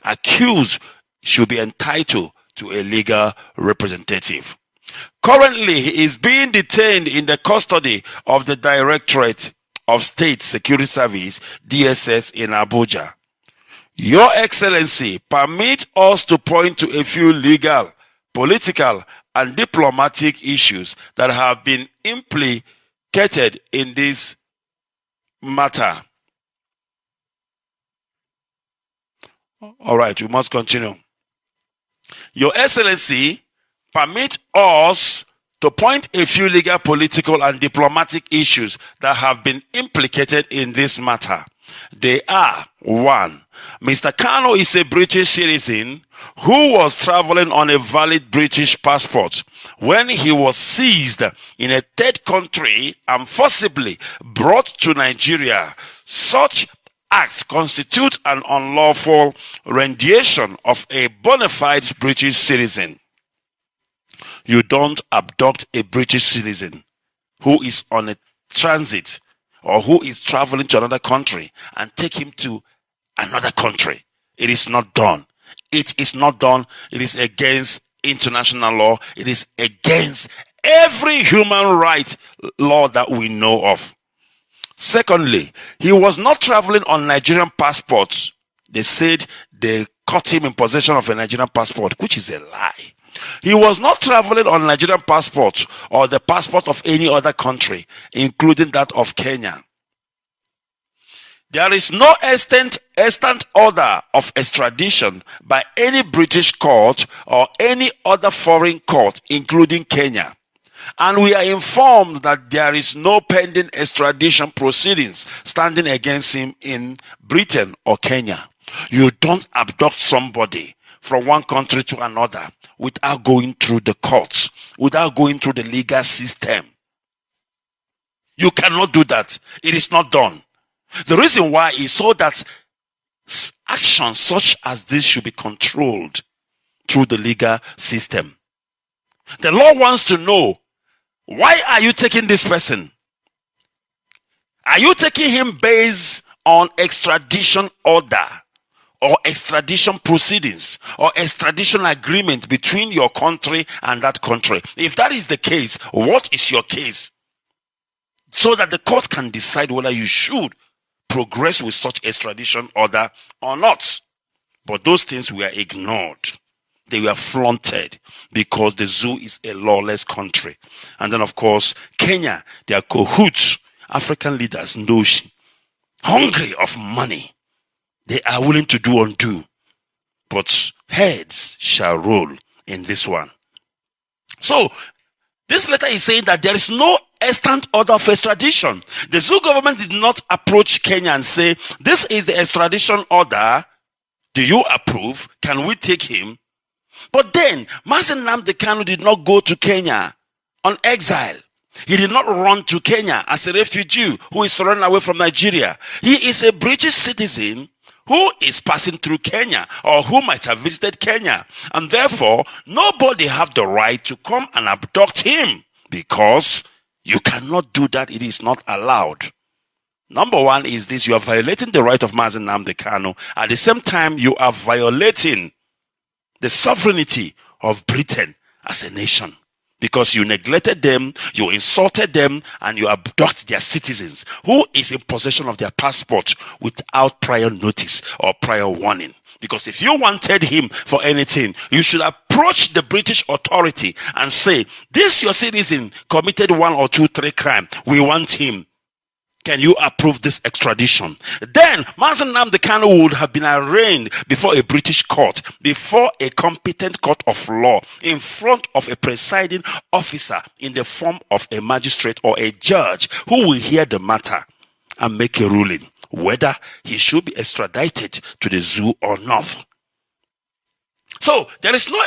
accused should be entitled to a legal representative. Currently, he is being detained in the custody of the Directorate of State Security Service, DSS, in Abuja. Your Excellency, permit us to point to a few legal, political, and diplomatic issues that have been implicated in this matter. All right, we must continue. Your Excellency, permit us to point a few legal, political, and diplomatic issues that have been implicated in this matter. They are: 1. Mr. Kanu is a British citizen who was traveling on a valid British passport when he was seized in a third country and forcibly brought to Nigeria. Such act constitutes an unlawful rendition of a bona fide British citizen. You don't abduct a British citizen who is on a transit or who is traveling to another country and take him to another country. It is not done. It is not done. It is against international law. It is against every human right law that we know of. Secondly, he was not traveling on Nigerian passports. They said they caught him in possession of a Nigerian passport, which is a lie. He was not traveling on Nigerian passport or the passport of any other country, including that of Kenya. There is no extant order of extradition by any British court or any other foreign court, including Kenya. And we are informed that there is no pending extradition proceedings standing against him in Britain or Kenya. You don't abduct somebody from one country to another without going through the courts, without going through the legal system. You cannot do that. It is not done. The reason why is so that actions such as this should be controlled through the legal system. The law wants to know, why are you taking this person? Are you taking him based on extradition order or extradition proceedings or extradition agreement between your country and that country? If that is the case, what is your case? So that the court can decide whether you should progress with such extradition order or not. But those things were ignored. They were flaunted because the zoo is a lawless country. And then, of course, Kenya, they are cahoots, African leaders, Ndoshi, hungry of money. They are willing to do undo. But heads shall roll in this one. So, this letter is saying that there is no extant order of extradition. The zoo government did not approach Kenya and say, this is the extradition order. Do you approve? Can we take him? But then, Mazi Nnamdi Kanu did not go to Kenya on exile. He did not run to Kenya as a refugee who is running away from Nigeria. He is a British citizen who is passing through Kenya or who might have visited Kenya. And therefore, nobody have the right to come and abduct him because you cannot do that. It is not allowed. Number one is this: you are violating the right of Mazi Nnamdi Kanu. At the same time, you are violating the sovereignty of Britain as a nation, because you neglected them, you insulted them, and you abduct their citizens who is in possession of their passport without prior notice or prior warning. Because if you wanted him for anything, you should approach the British authority and say, this your citizen committed 1 or 2, 3 crimes. We want him. Can you approve this extradition? Then Mazi Nnamdi Kanu would have been arraigned before a British court, before a competent court of law, in front of a presiding officer in the form of a magistrate or a judge who will hear the matter and make a ruling whether he should be extradited to the zoo or not. So there is no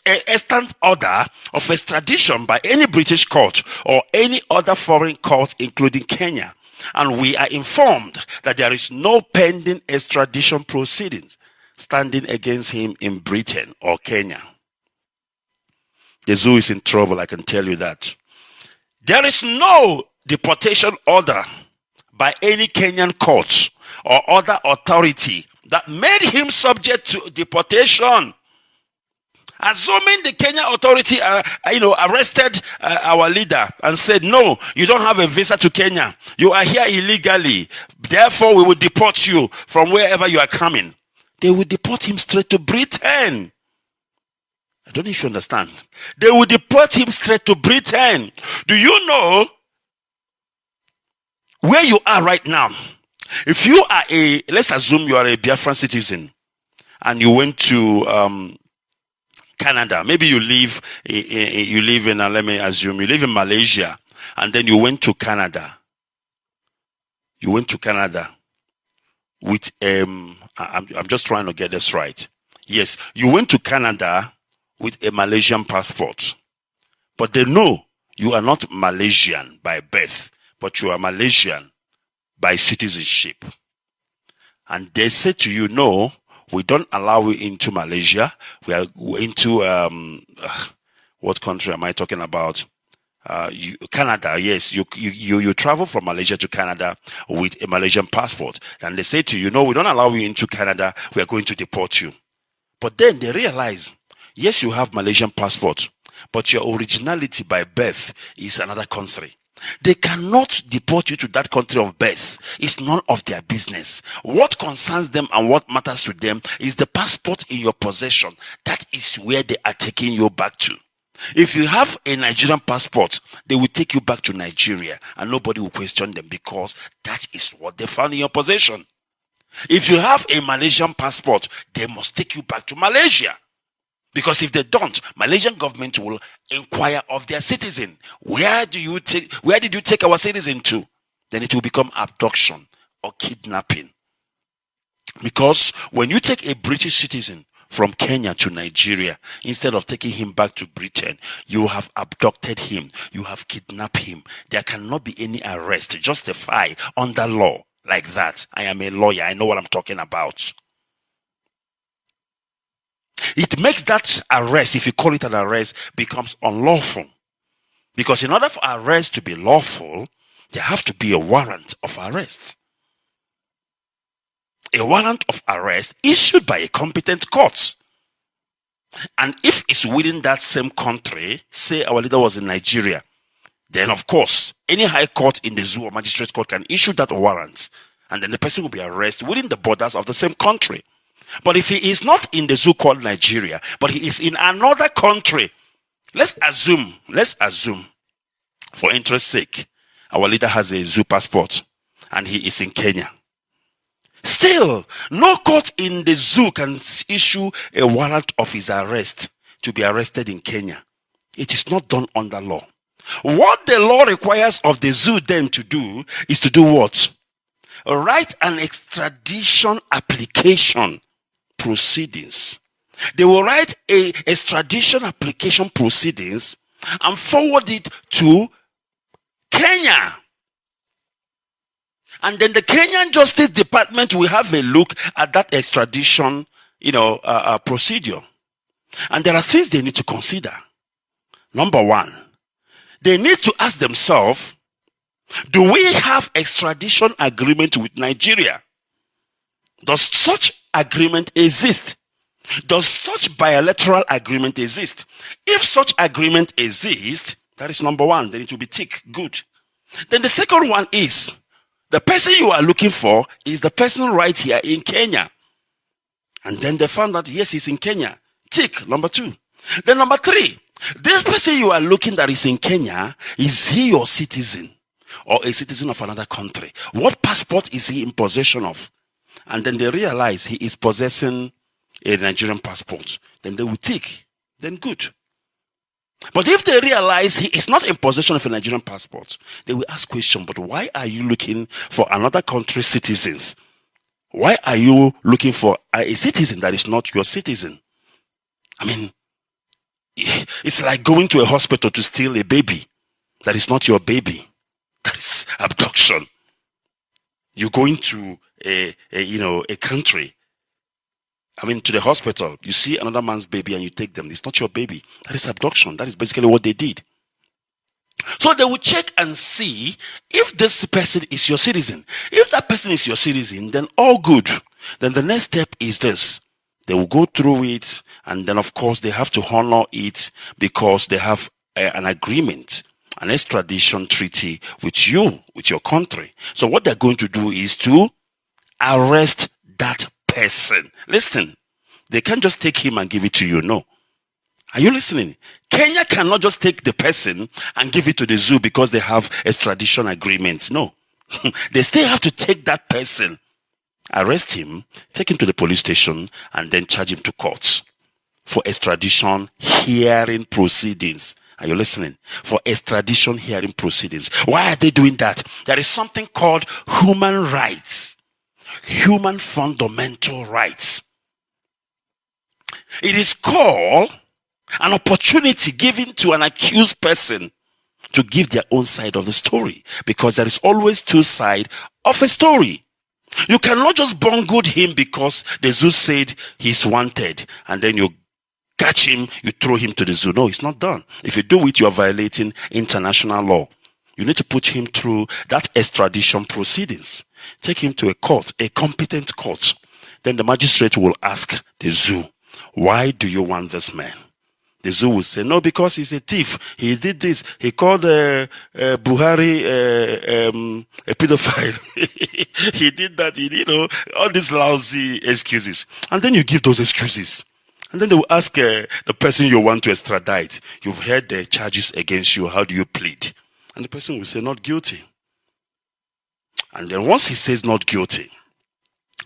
extant order of extradition by any British court or any other foreign court, including Kenya. And we are informed that there is no pending extradition proceedings standing against him in Britain or Kenya. The zoo is in trouble, I can tell you that. There is no deportation order by any Kenyan court or other authority that made him subject to deportation. Assuming the Kenya authority, arrested our leader and said, no, you don't have a visa to Kenya. You are here illegally. Therefore, we will deport you from wherever you are coming. They will deport him straight to Britain. I don't know if you understand. They will deport him straight to Britain. Do you know where you are right now? If you are let's assume you are a Biafran citizen and you went to Canada. Maybe you live in let me assume you live in Malaysia, and then you went to Canada. You went to Canada with I'm just trying to get this right. Yes, you went to Canada with a Malaysian passport, but they know you are not Malaysian by birth, but you are Malaysian by citizenship. And they say to you, no, we don't allow you into Malaysia. We are into what country am I talking about? Canada. Yes, you travel from Malaysia to Canada with a Malaysian passport, and they say to you, no, we don't allow you into Canada. We are going to deport you. But then they realize, yes, you have Malaysian passport, but your originality by birth is another country. They cannot deport you to that country of birth. It's none of their business. What concerns them and what matters to them is the passport in your possession. That is where they are taking you back to. If you have a Nigerian passport, they will take you back to Nigeria and nobody will question them because that is what they found in your possession. If you have a Malaysian passport, they must take you back to Malaysia. Because if they don't, Malaysian government will inquire of their citizen. Where did you take our citizen to? Then it will become abduction or kidnapping. Because when you take a British citizen from Kenya to Nigeria, instead of taking him back to Britain, you have abducted him. You have kidnapped him. There cannot be any arrest justified under law like that. I am a lawyer. I know what I'm talking about. It makes that arrest, if you call it an arrest, becomes unlawful. Because in order for arrest to be lawful, there have to be a warrant of arrest. A warrant of arrest issued by a competent court. And if it's within that same country, say our leader was in Nigeria, then of course, any high court in the zoo or magistrate court can issue that warrant. And then the person will be arrested within the borders of the same country. But if he is not in the zoo called Nigeria, but he is in another country, let's assume, for interest's sake, our leader has a zoo passport and he is in Kenya. Still, no court in the zoo can issue a warrant of his arrest to be arrested in Kenya. It is not done under law. What the law requires of the zoo then to do is to do what? Write an extradition application proceedings. They will write a extradition application proceedings and forward it to Kenya. And then the Kenyan Justice Department will have a look at that extradition, procedure. And there are things they need to consider. Number one, they need to ask themselves, do we have extradition agreement with Nigeria? Does such agreement exist? Does such bilateral agreement exist? If such agreement exists, that is number one. Then it will be tick. Good. Then the second one is, the person you are looking for is the person right here in Kenya. And then they found that, yes, he's in Kenya. Tick. Number two. Then number three, this person you are looking that is in Kenya, is he your citizen or a citizen of another country? What passport is he in possession of? And then they realize he is possessing a Nigerian passport. Then they will tick. Then good. But if they realize he is not in possession of a Nigerian passport, they will ask question, but why are you looking for another country's citizens? Why are you looking for a citizen that is not your citizen? I mean, it's like going to a hospital to steal a baby that is not your baby. That is abduction. You're going to a country, to the hospital, you see another man's baby and you take them. It's not your baby. That is abduction. That is basically what they did. So they will check and see if this person is your citizen. If that person is your citizen, then all good. Then the next step is this. They will go through it, and then of course they have to honor it because they have an agreement, an extradition treaty with you, with your country. So what they're going to do is to arrest that person. Listen, they can't just take him and give it to you. No. Are you listening? Kenya cannot just take the person and give it to the zoo because they have extradition agreements. No. They still have to take that person, arrest him, take him to the police station, and then charge him to court for extradition hearing proceedings. Are you listening? For extradition hearing proceedings. Why are they doing that? There is something called human rights. Human fundamental rights. It is called an opportunity given to an accused person to give their own side of the story, because there is always two sides of a story. You cannot just bungled him because the zoo said he's wanted, and then you catch him, you throw him to the zoo. No, it's not done. If you do it, you are violating international law. You need to put him through that extradition proceedings. Take him to a court, a competent court. Then the magistrate will ask the zoo, why do you want this man? The zoo will say, no, because he's a thief. He did this. He called Buhari a pedophile. He did that. All these lousy excuses. And then you give those excuses. And then they will ask the person you want to extradite, you've heard the charges against you. How do you plead? And the person will say, not guilty. And then once he says not guilty,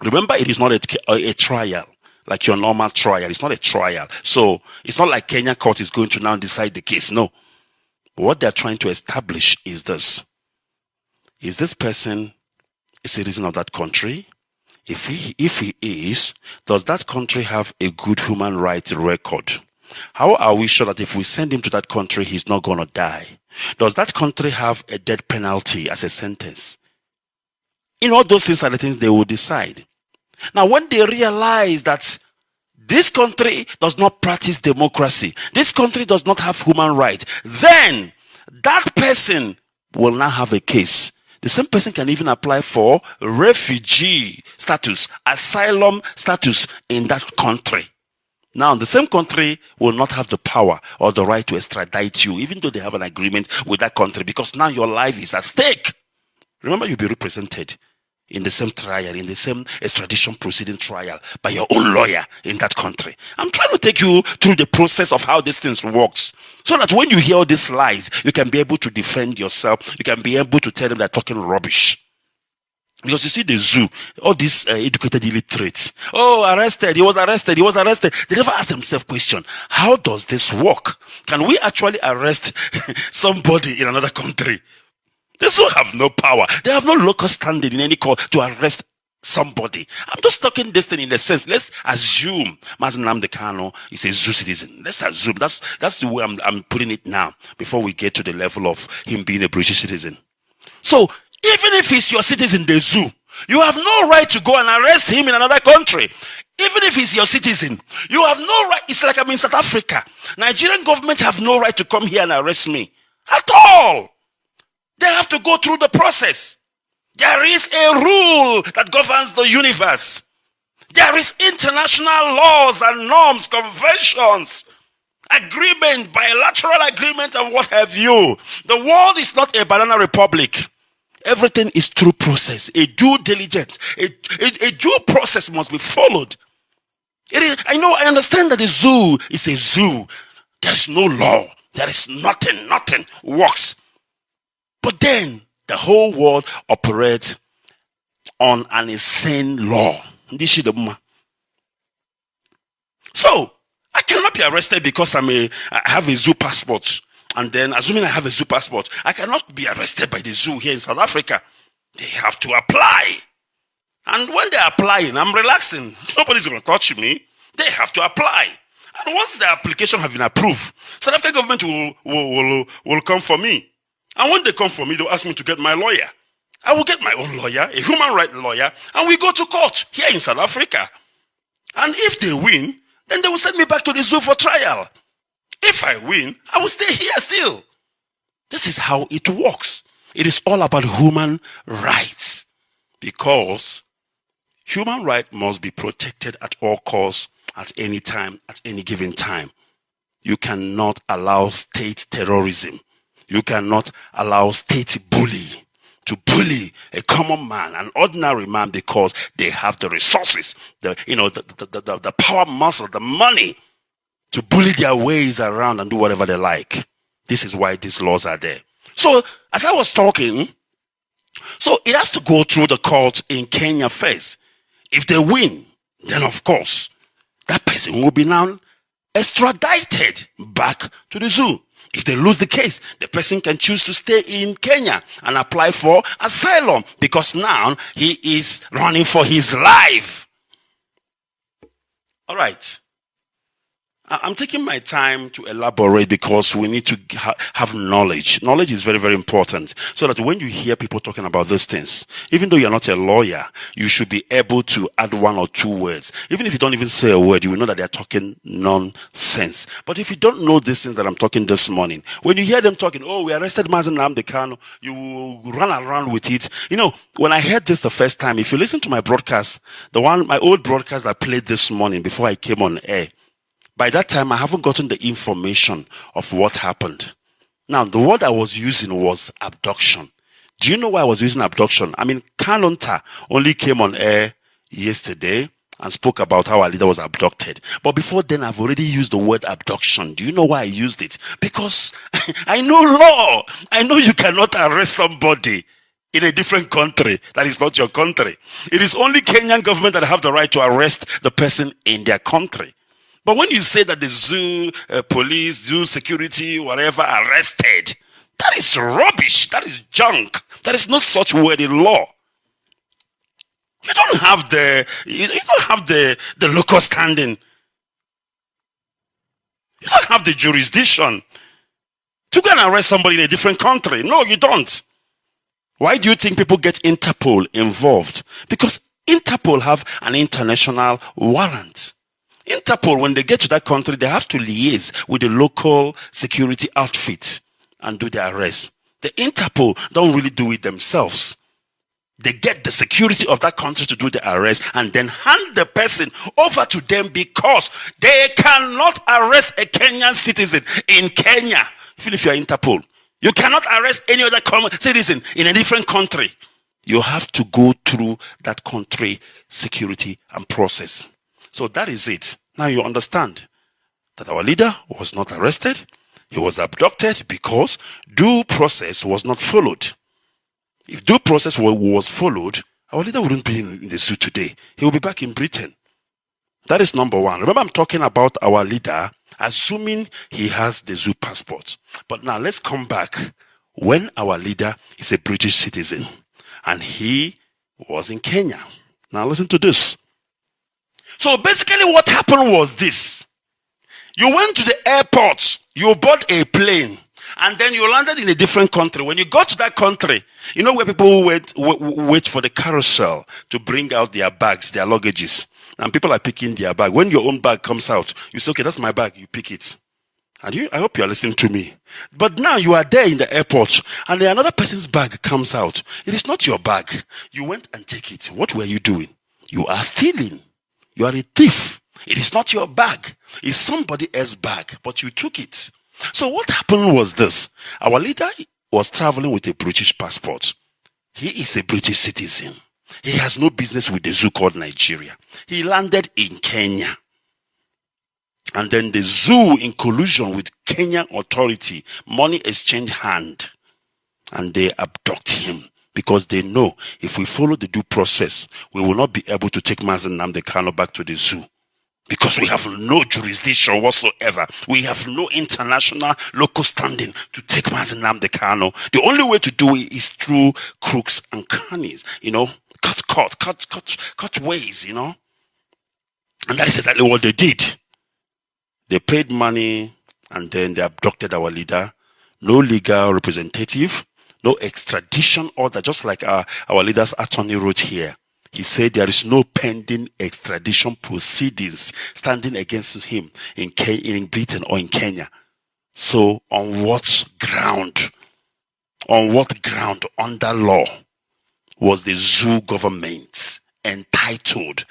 remember, it is not a trial. Like your normal trial. It's not a trial. So it's not like Kenya court is going to now decide the case. No. What they're trying to establish is this. Is this person a citizen of that country? If he is, does that country have a good human rights record? How are we sure that if we send him to that country, he's not going to die? Does that country have a death penalty as a sentence? All those things are the things they will decide. Now, when they realize that this country does not practice democracy, this country does not have human rights, then that person will now have a case. The same person can even apply for refugee status, asylum status in that country. Now, the same country will not have the power or the right to extradite you, even though they have an agreement with that country, because now your life is at stake. Remember, you'll be represented in the same trial, in the same extradition proceeding trial by your own lawyer in that country. I'm trying to take you through the process of how this thing works, so that when you hear all these lies, you can be able to defend yourself. You can be able to tell them they're talking rubbish. Because you see the zoo, all these educated illiterates, arrested, he was arrested. They never ask themselves question, how does this work? Can we actually arrest somebody in another country? They still have no power. They have no local standing in any court to arrest somebody. I'm just talking this thing in a sense. Let's assume Mazi Nnamdi Kanu is a zoo citizen. Let's assume that's the way I'm putting it now, before we get to the level of him being a British citizen. So even if he's your citizen, the zoo, you have no right to go and arrest him in another country. Even if he's your citizen, you have no right. It's like I'm in South Africa. Nigerian government have no right to come here and arrest me at all. They have to go through the process. There is a rule that governs the universe. There is international laws and norms, conventions, agreement, bilateral agreement, and what have you. The world is not a banana republic. Everything is through process. A due diligence, a due process must be followed. I understand that the zoo is a zoo. There is no law. There is nothing works. But then the whole world operates on an insane law. So I cannot be arrested because I have a zoo passport. And then, assuming I have a zoo passport, I cannot be arrested by the zoo here in South Africa. They have to apply. And when they're applying, I'm relaxing. Nobody's going to touch me. They have to apply. And once the application has been approved, South African government will come for me. And when they come for me, they'll ask me to get my lawyer. I will get my own lawyer, a human rights lawyer, and we go to court here in South Africa. And if they win, then they will send me back to the zoo for trial. If I win, I will stay here still. This is how it works. It is all about human rights. Because Human rights must be protected at all costs, at any time, at any given time. You cannot allow state terrorism. You cannot allow state bully to bully a common man, an ordinary man, because they have the resources, the power muscle, the money to bully their ways around and do whatever they like. This is why these laws are there. So, as I was talking, so it has to go through the court in Kenya first. If they win, then of course, that person will be now extradited back to the zoo. If they lose the case, the person can choose to stay in Kenya and apply for asylum, because now he is running for his life. All right. I'm taking my time to elaborate because we need to have knowledge. Knowledge is very, very important, so that when you hear people talking about these things, even though you're not a lawyer, you should be able to add one or two words. Even if you don't even say a word, you will know that they're talking nonsense. But if you don't know these things that I'm talking this morning, when you hear them talking, oh, we arrested Mazi Nnamdi Kanu, you will run around with it. You know, when I heard this the first time, if you listen to my broadcast, my old broadcast I played this morning before I came on air, by that time, I haven't gotten the information of what happened. Now, the word I was using was abduction. Do you know why I was using abduction? I mean, Kanonta only came on air yesterday and spoke about how our leader was abducted. But before then, I've already used the word abduction. Do you know why I used it? Because I know law. I know you cannot arrest somebody in a different country that is not your country. It is only Kenyan government that have the right to arrest the person in their country. But when you say that the zoo, police, zoo security, whatever, arrested, that is rubbish. That is junk. There is no such word in law. You don't have the local standing. You don't have the jurisdiction to go and arrest somebody in a different country. No, you don't. Why do you think people get Interpol involved? Because Interpol have an international warrant. Interpol, when they get to that country, they have to liaise with the local security outfit and do the arrest. The Interpol don't really do it themselves. They get the security of that country to do the arrest and then hand the person over to them, because they cannot arrest a Kenyan citizen in Kenya. Even if you are Interpol, you cannot arrest any other common citizen in a different country. You have to go through that country security and process. So that is it. Now you understand that our leader was not arrested. He was abducted because due process was not followed. If due process was followed, our leader wouldn't be in the zoo today. He will be back in Britain. That is number one. Remember, I'm talking about our leader, assuming he has the zoo passport. But now let's come back when our leader is a British citizen and he was in Kenya. Now listen to this. So basically what happened was this. You went to the airport, you bought a plane, and then you landed in a different country. When you got to that country, you know where people wait for the carousel to bring out their bags, their luggages. And people are picking their bag. When your own bag comes out, you say, okay, that's my bag, you pick it. And I hope you are listening to me. But now you are there in the airport, and then another person's bag comes out. It is not your bag. You went and take it. What were you doing? You are stealing. You are a thief. It is not your bag. It's somebody else's bag, but you took it. So what happened was this. Our leader was traveling with a British passport. He is a British citizen. He has no business with the zoo called Nigeria. He landed in Kenya. And then the zoo, in collusion with Kenyan authority, money exchange hand. And they abduct him. Because they know if we follow the due process, we will not be able to take Mazi Nnamdi Kanu back to the zoo. Because we have no jurisdiction whatsoever. We have no international local standing to take Mazi Nnamdi Kanu. The only way to do it is through crooks and crannies. Cut ways, And that is exactly what they did. They paid money and then they abducted our leader. No legal representative. No extradition order, just like our leader's attorney wrote here. He said there is no pending extradition proceedings standing against him in Britain or in Kenya. So on what ground under law was the zoo government entitled entitled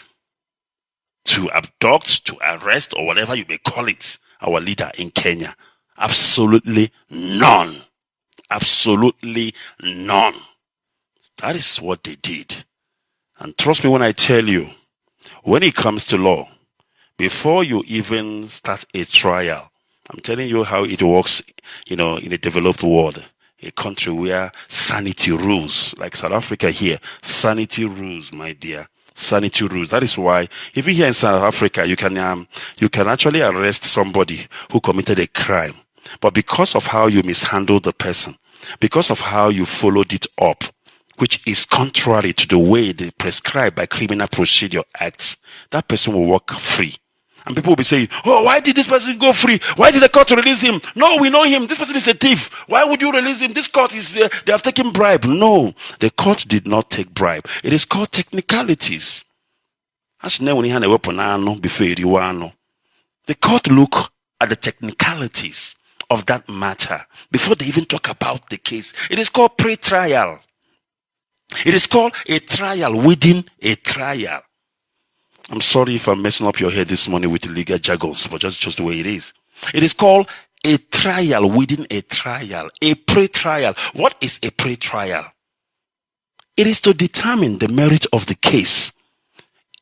to abduct, to arrest, or whatever you may call it, our leader in Kenya? Absolutely none. Absolutely none. That is what they did. And trust me when I tell you, when it comes to law, before you even start a trial, I'm telling you how it works, in a developed world, a country where sanity rules, like South Africa here, sanity rules, my dear. Sanity rules. That is why, even here in South Africa, you can actually arrest somebody who committed a crime. But because of how you mishandled the person, because of how you followed it up, which is contrary to the way they prescribe by Criminal Procedure Acts, that person will walk free. And people will be saying, oh, why did this person go free? Why did the court release him? No, we know him. This person is a thief. Why would you release him? This court is, they have taken bribe. No, the court did not take bribe. It is called technicalities. The court look at the technicalities of that matter before they even talk about the case. It is called pre-trial. It is called a trial within a trial. I'm sorry if I'm messing up your head this morning with the legal jargons, but just the way it is. It is called a trial within a trial, a pre-trial. What is a pre-trial? It is to determine the merit of the case.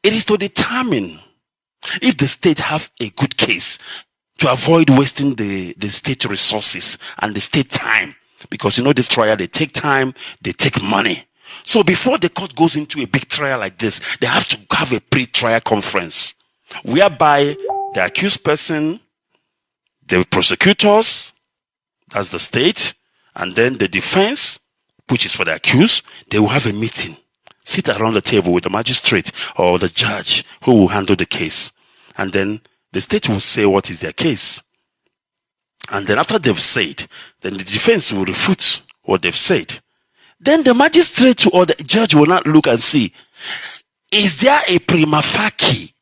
It is to determine if the state have a good case, to avoid wasting the state resources and the state time. Because this trial, they take time, they take money. So before the court goes into a big trial like this, they have to have a pre-trial conference whereby the accused person, the prosecutors, that's the state, and then the defense, which is for the accused, they will have a meeting, sit around the table with the magistrate or the judge who will handle the case. And then the state will say what is their case. And then after they've said, then the defense will refute what they've said. Then the magistrate or the judge will not look and see, is there a prima facie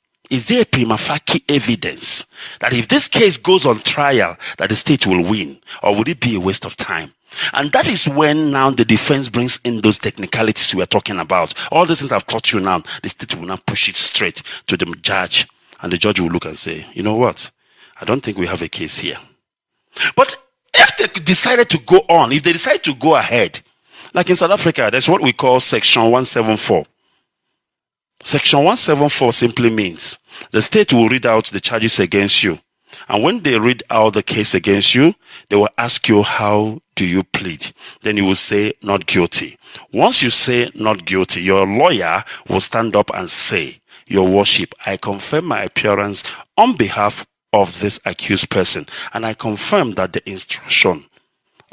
evidence that if this case goes on trial, that the state will win? Or would it be a waste of time? And that is when now the defense brings in those technicalities we are talking about. All these things I've taught you now, the state will now push it straight to the judge. And the judge will look and say, you know what? I don't think we have a case here. But if they decided to go on, if they decide to go ahead, like in South Africa, that's what we call Section 174. Section 174 simply means the state will read out the charges against you. And when they read out the case against you, they will ask you, how do you plead? Then you will say, not guilty. Once you say not guilty, your lawyer will stand up and say, your worship, I confirm my appearance on behalf of this accused person. And I confirm that the instruction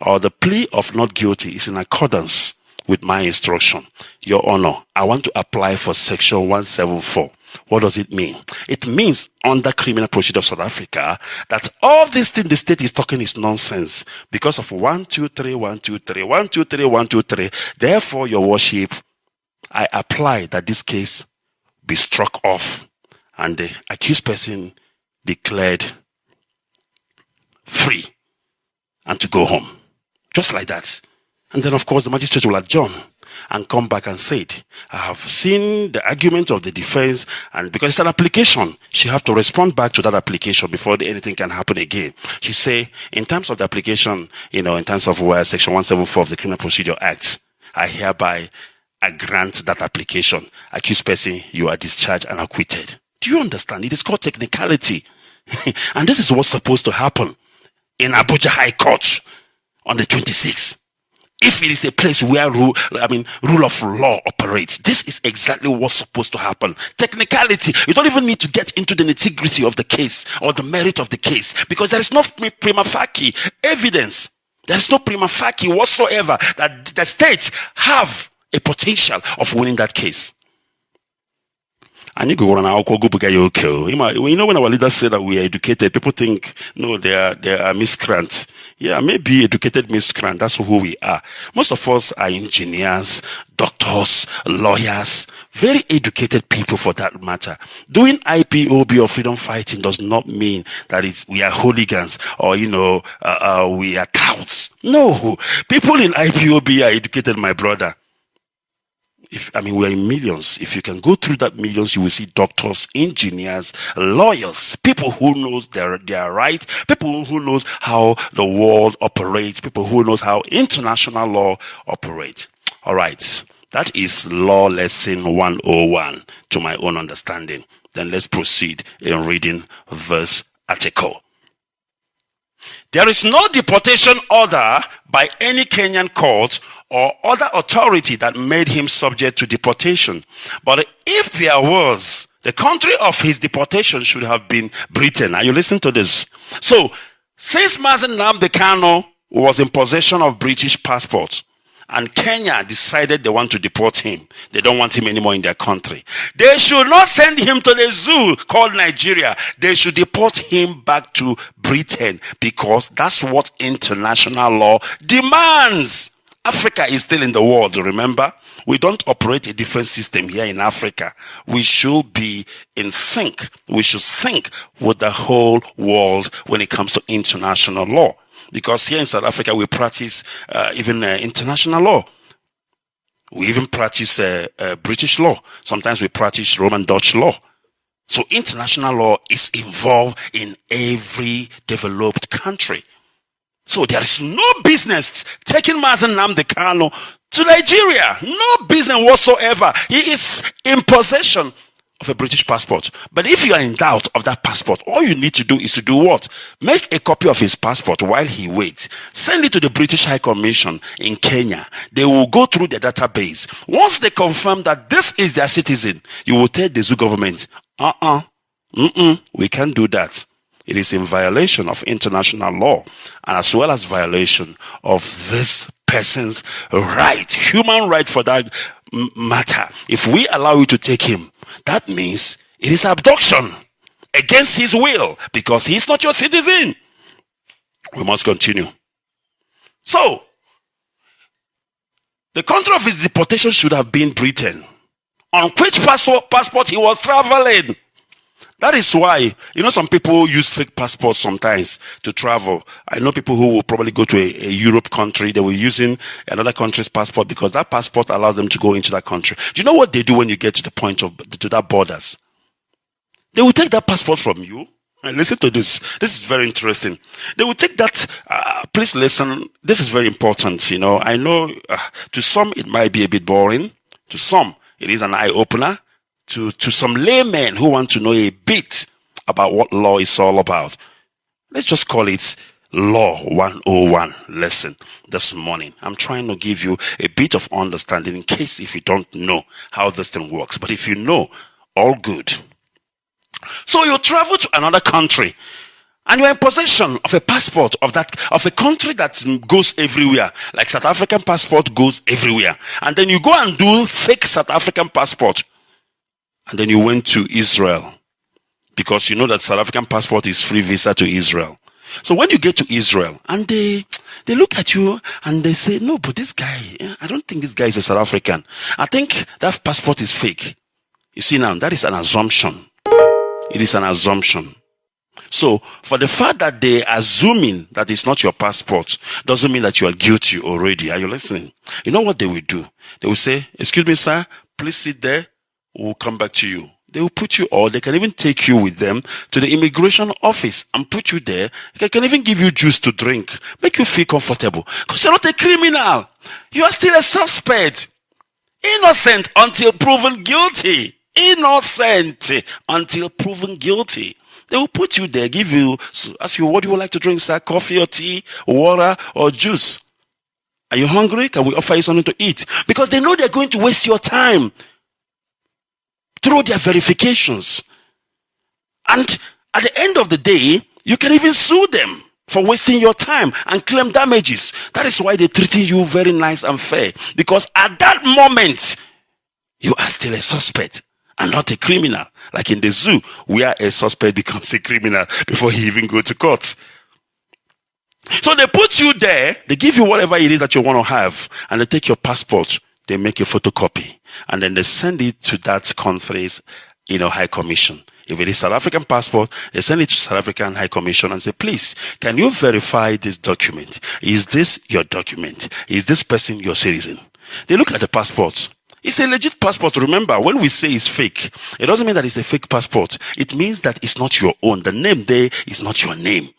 or the plea of not guilty is in accordance with my instruction. Your Honor, I want to apply for Section 174. What does it mean? It means under Criminal Procedure of South Africa that all this thing the state is talking is nonsense because of 1, 2, 3, 1, 2, 3, 1, 2, 3, 1, 2, 3. Therefore, your worship, I apply that this case be struck off and the accused person declared free and to go home. Just like that. And then, of course, the magistrate will adjourn and come back and say, I have seen the argument of the defense, and because it's an application, she have to respond back to that application before anything can happen again. She say, in terms of the application, in terms of Section 174 of the Criminal Procedure Act, I hereby grant that application. Accused person, you are discharged and acquitted. Do you understand? It is called technicality. And this is what's supposed to happen in Abuja High Court on the 26th. If it is a place where rule of law operates, this is exactly what's supposed to happen. Technicality. You don't even need to get into the nitty-gritty of the case or the merit of the case because there is no prima facie evidence. There is no prima facie whatsoever that the states have a potential of winning that case. And you go on our when our leaders say that we are educated, people think, no, they are miscreants. Yeah, maybe educated miscreant. That's who we are. Most of us are engineers, doctors, lawyers, very educated people for that matter. Doing IPOB or freedom fighting does not mean that we are hooligans or, we are touts. No, people in IPOB are educated, my brother. We're in millions. If you can go through that millions, you will see doctors, engineers, lawyers, people who knows their right, people who knows how the world operates, people who knows how international law operates. All right. That is law lesson 101 to my own understanding. Then let's proceed in reading verse article. There is no deportation order by any Kenyan court or other authority that made him subject to deportation. But if there was, the country of his deportation should have been Britain. Are you listening to this? So, since Mazi Nnamdi Kanu was in possession of British passport, and Kenya decided they want to deport him, they don't want him anymore in their country, they should not send him to the zoo called Nigeria. They should deport him back to Britain, because that's what international law demands. Africa is still in the world, remember? We don't operate a different system here in Africa. We should be in sync. We should sync with the whole world when it comes to international law. Because here in South Africa, we practice even international law. We even practice British law. Sometimes we practice Roman Dutch law. So international law is involved in every developed country. So there is no business taking Mazi Nnamdi Kanu to Nigeria. No business whatsoever. He is in possession of a British passport. But if you are in doubt of that passport, all you need to do is to do what? Make a copy of his passport while he waits. Send it to the British High Commission in Kenya. They will go through the database. Once they confirm that this is their citizen, you will tell the zoo government, we can't do that. It is in violation of international law, and as well as violation of this person's right, human right for that matter. If we allow you to take him, that means it is abduction against his will, because he is not your citizen. We must continue. So, the country of his deportation should have been Britain, on which passport he was traveling. That is why, some people use fake passports sometimes to travel. I know people who will probably go to a Europe country. They were using another country's passport because that passport allows them to go into that country. Do you know what they do when you get to the point to that borders? They will take that passport from you. And listen to this. This is very interesting. They will take that. Please listen. This is very important. I know to some it might be a bit boring. To some it is an eye opener. To some laymen who want to know a bit about what law is all about. Let's just call it Law 101 lesson this morning. I'm trying to give you a bit of understanding in case if you don't know how this thing works. But if you know, all good. So you travel to another country and you're in possession of a passport of a country that goes everywhere. Like South African passport goes everywhere. And then you go and do fake South African passport. And then you went to Israel, because you know that South African passport is free visa to Israel. So when you get to Israel and they look at you and they say, no, but this guy, I don't think this guy is a South African. I think that passport is fake. You see now, that is an assumption. It is an assumption. So for the fact that they are assuming that it's not your passport doesn't mean that you are guilty already. Are you listening? You know what they will do? They will say, excuse me, sir, please sit there. We'll come back to you. They will put you, or they can even take you with them to the immigration office and put you there. They can even give you juice to drink, make you feel comfortable, because you're not a criminal. You are still a suspect. Innocent until proven guilty. Innocent until proven guilty. They will put you there, ask you, what do you like to drink, sir? Coffee or tea, water or juice? Are you hungry? Can we offer you something to eat? Because they know they're going to waste your time through their verifications. And at the end of the day, you can even sue them for wasting your time and claim damages. That is why they're treating you very nice and fair. Because at that moment, you are still a suspect and not a criminal. Like in the zoo, where a suspect becomes a criminal before he even goes to court. So they put you there, they give you whatever it is that you want to have, and they take your passport. They make a photocopy and then they send it to that country's, High Commission. If it is South African passport, they send it to South African High Commission and say, please, can you verify this document? Is this your document? Is this person your citizen? They look at the passports It's a legit passport. Remember, when we say it's fake, it doesn't mean that it's a fake passport. It means that it's not your own. The name there is not your name.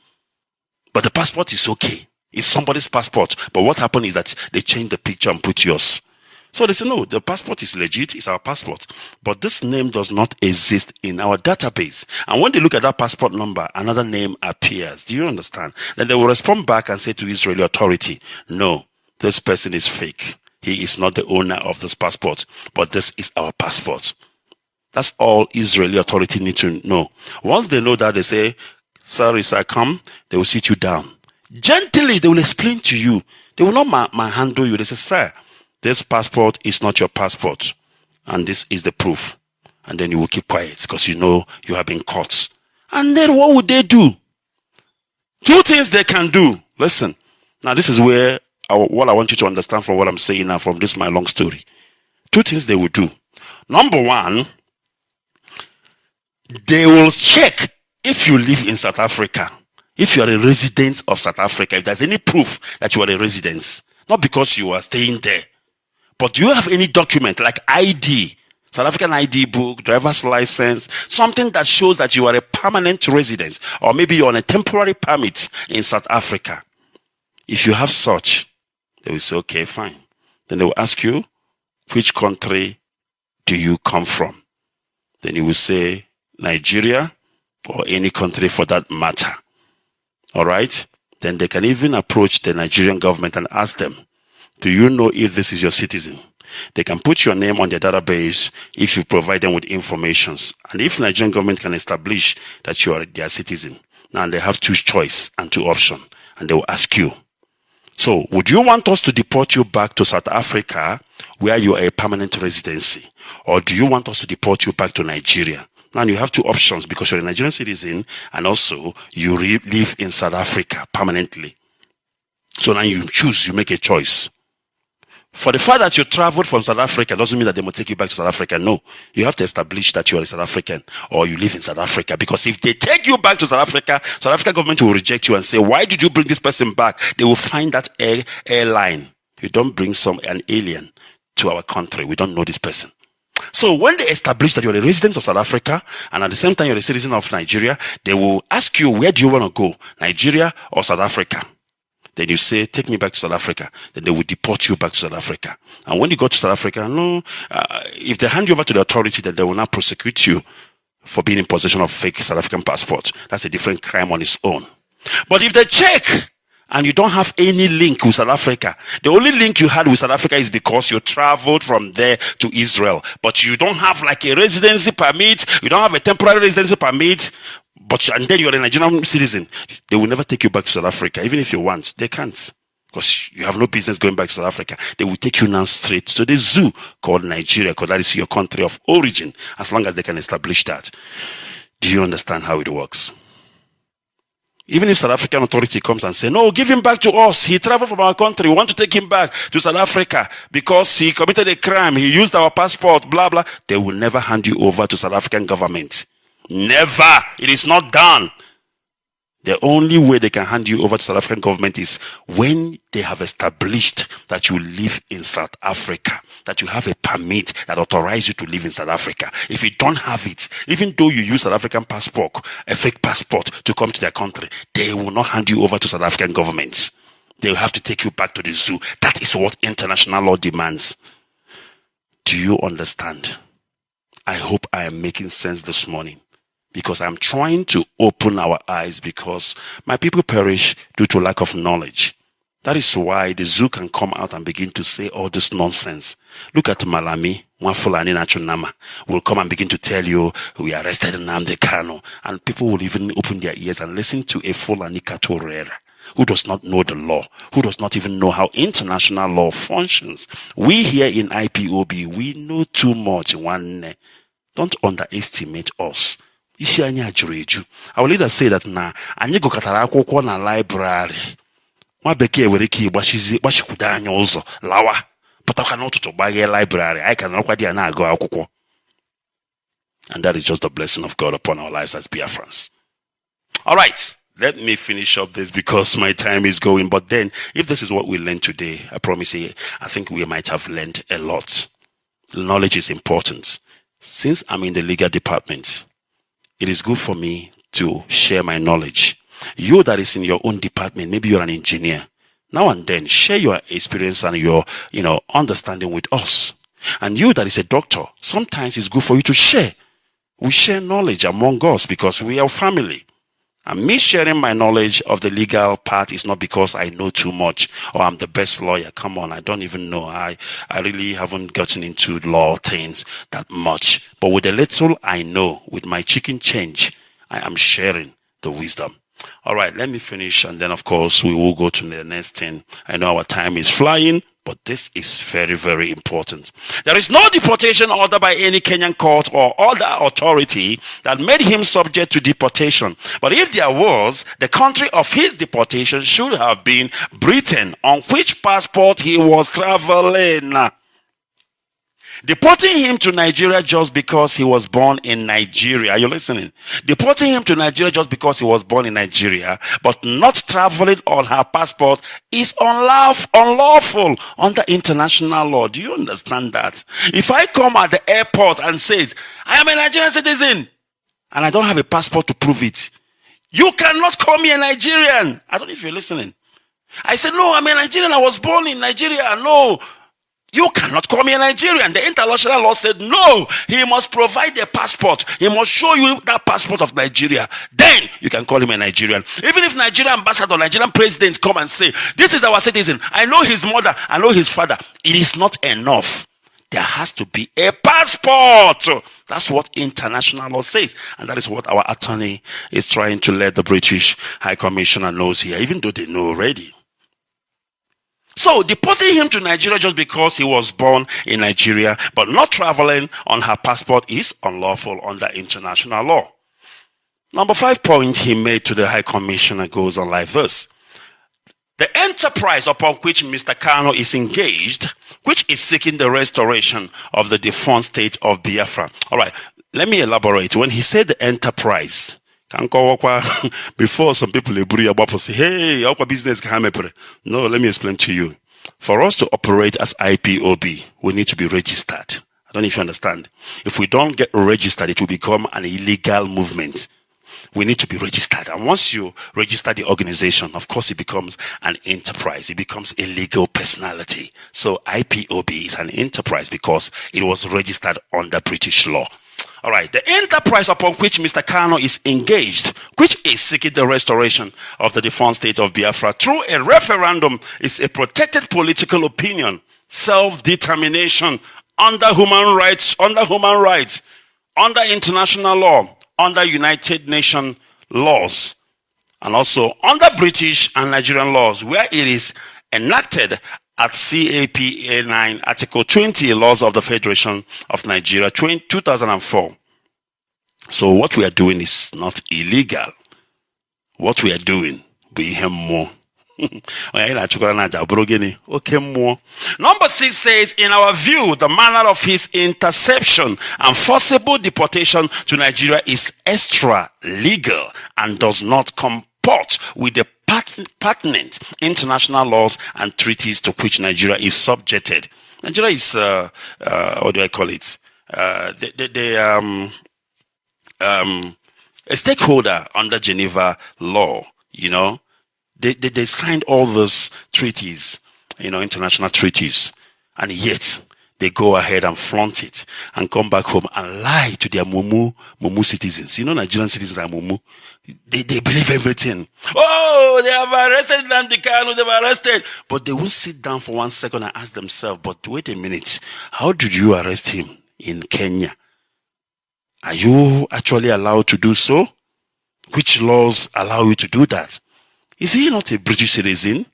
But the passport is okay. It's somebody's passport. But what happened is that they changed the picture and put yours. So they say, no, the passport is legit. It's our passport. But this name does not exist in our database. And when they look at that passport number, another name appears. Do you understand? Then they will respond back and say to Israeli authority, no, this person is fake. He is not the owner of this passport. But this is our passport. That's all Israeli authority need to know. Once they know that, they say, sorry, sir, come. They will sit you down. Gently, they will explain to you. They will not manhandle you. They say, sir, this passport is not your passport. And this is the proof. And then you will keep quiet because you know you have been caught. And then what would they do? Two things they can do. Listen. Now, this is where what I want you to understand from what I'm saying now from this my long story. Two things they will do. Number one, they will check if you live in South Africa. If you are a resident of South Africa, if there's any proof that you are a resident, not because you are staying there, but do you have any document like ID, South African ID book, driver's license, something that shows that you are a permanent resident, or maybe you're on a temporary permit in South Africa? If you have such, they will say, okay, fine. Then they will ask you, which country do you come from? Then you will say, Nigeria, or any country for that matter. All right? Then they can even approach the Nigerian government and ask them, do you know if this is your citizen? They can put your name on their database if you provide them with information. And if Nigerian government can establish that you are their citizen, now they have two choice and two options, and they will ask you, so would you want us to deport you back to South Africa where you are a permanent residency? Or do you want us to deport you back to Nigeria? Now you have two options because you're a Nigerian citizen and also you live in South Africa permanently. So now you choose, you make a choice. For the fact that you traveled from South Africa doesn't mean that they will take you back to South Africa. No, you have to establish that you are a South African or you live in South Africa. Because if they take you back to South Africa government will reject you and say, why did you bring this person back? They will find that airline. You don't bring an alien to our country. We don't know this person. So when they establish that you're a resident of South Africa and at the same time you're a citizen of Nigeria, they will ask you, where do you want to go? Nigeria or South Africa? Then you say, take me back to South Africa. Then they will deport you back to South Africa. And when you go to South Africa, if they hand you over to the authority, then they will not prosecute you for being in possession of fake South African passport. That's a different crime on its own. But if they check and you don't have any link with South Africa, the only link you had with South Africa is because you traveled from there to Israel. But you don't have like a residency permit, you don't have a temporary residency permit, and then you're a Nigerian citizen. They will never take you back to South Africa. Even if you want, they can't. Because you have no business going back to South Africa. They will take you now straight to the zoo called Nigeria, because that is your country of origin, as long as they can establish that. Do you understand how it works? Even if South African authority comes and say, no, give him back to us. He traveled from our country. We want to take him back to South Africa because he committed a crime. He used our passport, blah, blah. They will never hand you over to South African government. Never. It is not done. The only way they can hand you over to South African government is when they have established that you live in South Africa, that you have a permit that authorizes you to live in South Africa. If you don't have it, even though you use South African passport, a fake passport to come to their country, they will not hand you over to South African government. They will have to take you back to the zoo. That is what international law demands. Do you understand? I hope I am making sense this morning. Because I'm trying to open our eyes because my people perish due to lack of knowledge. That is why the zoo can come out and begin to say all this nonsense. Look at Malami, Fulani Nachunama, will come and begin to tell you, we arrested Nnamdi Kanu. And people will even open their ears and listen to a Fulani Katorera, who does not know the law, who does not even know how international law functions. We here in IPOB, we know too much. Don't underestimate us. Our leaders say that na anyị gụkọtara akwụkwọ na library. Nwa bekee were ike gbachikudo anya ụzọ lawa pụtakwa n'ụtụtụ gbaghe library. I can nọkwa dị na-agụ akwụkwọ. And that is just the blessing of God upon our lives as Biafrans. All right, let me finish up this because my time is going. But then, if this is what we learned today, I promise you, I think we might have learned a lot. knowledge is important. Since I'm in the legal department, it is good for me to share my knowledge. You that is in your own department, maybe you're an engineer. Now and then, share your experience and your, understanding with us. And you that is a doctor, sometimes it's good for you to share. We share knowledge among us because we are family. And me sharing my knowledge of the legal part is not because I know too much or I'm the best lawyer. Come on, I don't even know. I really haven't gotten into law things that much. But with the little I know, with my chicken change, I am sharing the wisdom. All right, let me finish, and then, of course, we will go to the next thing. I know our time is flying, but this is very, very important. There is no deportation order by any Kenyan court or other authority that made him subject to deportation. But if there was, the country of his deportation should have been Britain, on which passport he was traveling. Deporting him to Nigeria just because he was born in Nigeria. Are you listening? Deporting him to Nigeria just because he was born in Nigeria, but not traveling on her passport is unlawful under international law. Do you understand that? If I come at the airport and says, I am a Nigerian citizen, and I don't have a passport to prove it, you cannot call me a Nigerian. I don't know if you're listening. I said, no, I'm a Nigerian. I was born in Nigeria. No. You cannot call me a Nigerian. The international law said, no, he must provide a passport. He must show you that passport of Nigeria. Then you can call him a Nigerian. Even if Nigerian ambassador, Nigerian president come and say, this is our citizen. I know his mother. I know his father. It is not enough. There has to be a passport. That's what international law says. And that is what our attorney is trying to let the British High Commissioner know here, even though they know already. So, deporting him to Nigeria just because he was born in Nigeria, but not traveling on her passport is unlawful under international law. Number 5 point he made to the High Commissioner goes on like this. The enterprise upon which Mr. Kanu is engaged, which is seeking the restoration of the defunct state of Biafra. All right, let me elaborate. When he said the enterprise, before some people say, hey, our business can happen. No, let me explain to you. For us to operate as IPOB, we need to be registered. I don't know if you understand. If we don't get registered, it will become an illegal movement. We need to be registered. And once you register the organization, of course, it becomes an enterprise. It becomes a legal personality. So IPOB is an enterprise because it was registered under British law. All right, the enterprise upon which Mr. Kanu is engaged, which is seeking the restoration of the defunct state of Biafra through a referendum, is a protected political opinion, self-determination under human rights, under international law, under United Nations laws, and also under British and Nigerian laws, where it is enacted at CAPA 9, Article 20, Laws of the Federation of Nigeria, 2004. So what we are doing is not illegal. What we are doing, we have more. Number 6 says, in our view, the manner of his interception and forcible deportation to Nigeria is extra legal and does not comport with the pertinent international laws and treaties to which Nigeria is subjected. Nigeria is, what do I call it? A stakeholder under Geneva law, you know. They signed all those treaties, you know, international treaties, and yet they go ahead and flaunt it and come back home and lie to their mumu citizens. You know, Nigerian citizens are mumu. They believe everything. Oh, they have arrested Nnamdi Kanu, they've arrested. But they won't sit down for 1 second and ask themselves, but wait a minute, how did you arrest him in Kenya? Are you actually allowed to do so? Which laws allow you to do that? Is he not a British citizen?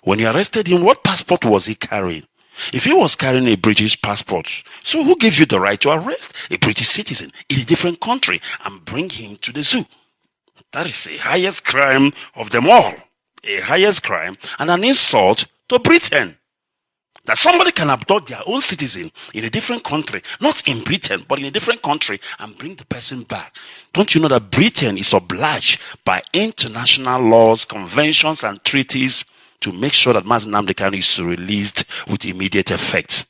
When you arrested him, what passport was he carrying? If he was carrying a British passport, so who gave you the right to arrest a British citizen in a different country and bring him to the zoo? That is the highest crime of them all. A highest crime and an insult to Britain. That somebody can abduct their own citizen in a different country, not in Britain, but in a different country, and bring the person back. Don't you know that Britain is obliged by international laws, conventions, and treaties to make sure that Mazi Nnamdi Kanu is released with immediate effect?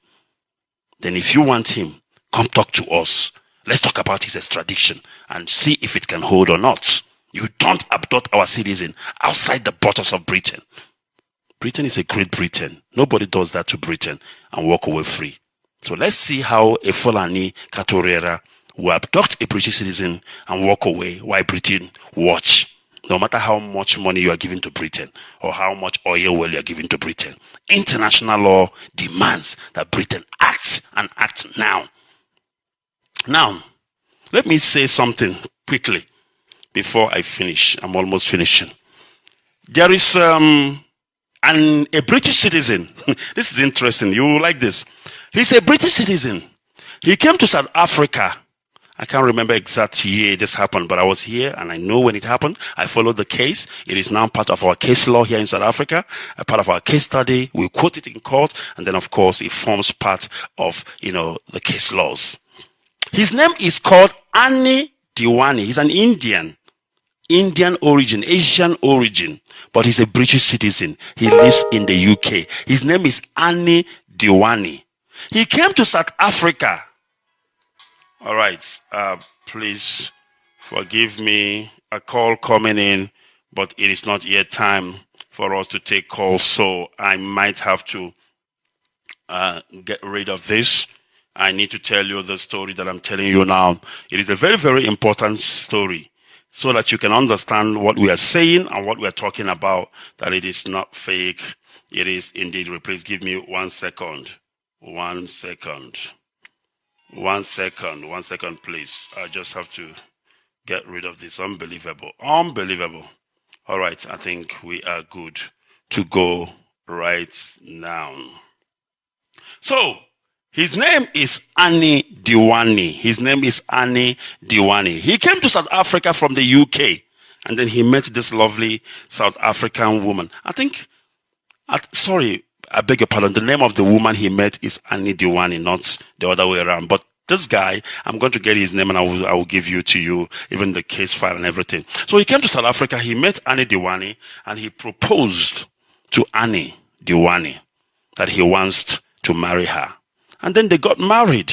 then if you want him, come talk to us. Let's talk about his extradition and see if it can hold or not. You don't abduct our citizen outside the borders of Britain. Britain is a great Britain. Nobody does that to Britain and walk away free. So let's see how a Fulani Katorera will abduct a British citizen and walk away while Britain watch. No matter how much money you are giving to Britain or how much oil well you are giving to Britain, international law demands that Britain act and act now. Now, let me say something quickly before I finish. I'm almost finishing. There is a British citizen. This is interesting. You will like this. He's a British citizen. He came to South Africa. I can't remember exact year this happened, but I was here and I know when it happened. I followed the case. It is now part of our case law here in South Africa, a part of our case study. We quote it in court, and then of course it forms part of, the case laws. His name is called Ani Diwani. He's an Indian origin, Asian origin, but he's a British citizen. He lives in the UK. His name is Ani Diwani. He came to South Africa. All right, please forgive me, a call coming in, but it is not yet time for us to take calls, so I might have to get rid of this. I need to tell you the story that I'm telling you now. It is a very, very important story so that you can understand what we are saying and what we are talking about, that it is not fake. It is indeed real. Please give me 1 second. 1 second. 1 second. 1 second, please. I just have to get rid of this. Unbelievable. Unbelievable. All right. I think we are good to go right now. So, his name is Ani Diwani. His name is Ani Diwani. He came to South Africa from the UK, and then he met this lovely South African woman. I beg your pardon. The name of the woman he met is Ani Diwani, not the other way around. But this guy, I'm going to get his name and I will give you to you, even the case file and everything. So he came to South Africa. He met Ani Diwani, and he proposed to Ani Diwani that he wants to marry her. And then they got married.